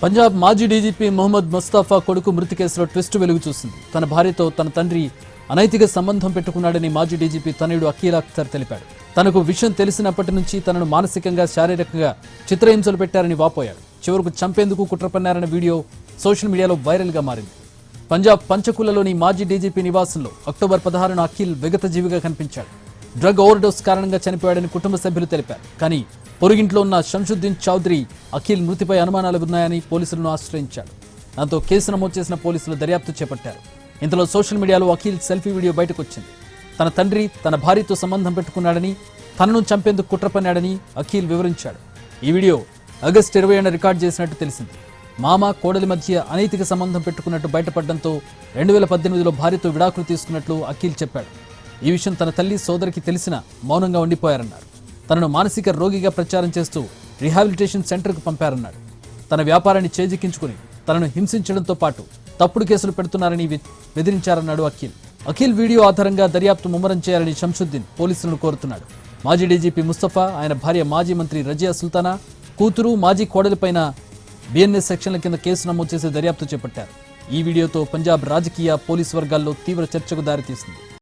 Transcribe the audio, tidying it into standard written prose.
పంజాబ్ మాజీ డీజీపీ మొహమ్మద్ ముస్తఫా కొడుకు మృతి కేసులో ట్విస్ట్ వెలుగు చూసింది. తన భార్యతో తన తండ్రి అనైతిక సంబంధం పెట్టుకున్నాడని మాజీ డీజీపీ తనయుడు అఖిల్ అఖ్తర్ తెలిపాడు. తనకు విషయం తెలిసినప్పటి నుంచి తనను మానసికంగా శారీరకంగా చిత్రహింసలు పెట్టారని వాపోయాడు. చివరకు చంపేందుకు కుట్ర పన్నారన్న వీడియో సోషల్ మీడియాలో వైరల్గా మారింది. పంజాబ్ పంచకులలోని మాజీ డీజీపీ నివాసంలో అక్టోబర్ 16న అఖిల్ విగతజీవిగా కనిపించాడు. డ్రగ్ ఓవర్డోస్ కారణంగా చనిపోయాడని కుటుంబ సభ్యులు తెలిపారు. కానీ పొరుగింట్లో ఉన్న షంషుద్దీన్ చౌదరి అఖిల్ మృతిపై అనుమానాలు ఉన్నాయని పోలీసులను ఆశ్రయించాడు. దాంతో కేసు నమోదు చేసిన పోలీసులు దర్యాప్తు చేపట్టారు. ఇంతలో సోషల్ మీడియాలో అఖిల్ సెల్ఫీ వీడియో బయటకు వచ్చింది. తన తండ్రి తన భార్యతో సంబంధం పెట్టుకున్నాడని, తనను చంపేందుకు కుట్ర పన్నాడని అఖిల్ వివరించాడు. ఈ వీడియో ఆగస్టు 20న రికార్డు చేసినట్టు తెలిసింది. మామ కోడలి మధ్య అనైతిక సంబంధం పెట్టుకున్నట్టు బయటపడడంతో 2018లో భార్యతో విడాకులు తీసుకున్నట్లు అఖిల్ చెప్పాడు. ఈ విషయం తన తల్లి సోదరికి తెలిసినా మౌనంగా ఉండిపోయారన్నారు. తనను మానసిక రోగిగా ప్రచారం చేస్తూ రీహాబిలిటేషన్ సెంటర్కు పంపారన్నాడు. తన వ్యాపారాన్ని చేజిక్కించుకుని తనను హింసించడంతో పాటు తప్పుడు కేసులు పెడుతున్నారని బెదిరించారన్నాడు అఖిల్. అఖిల్ వీడియో ఆధారంగా దర్యాప్తు ముమ్మరం చేయాలని షంషుద్దీన్ పోలీసులను కోరుతున్నాడు. మాజీ డీజీపీ ముస్తఫా, ఆయన భార్య మాజీ మంత్రి రజియా సుల్తానా, కూతురు, మాజీ కోడలిపైన బిఎన్ఎస్ సెక్షన్ల కింద కేసు నమోదు చేసి దర్యాప్తు చేపట్టారు. ఈ వీడియోతో పంజాబ్ రాజకీయ పోలీసు వర్గాల్లో తీవ్ర చర్చకు దారితీసింది.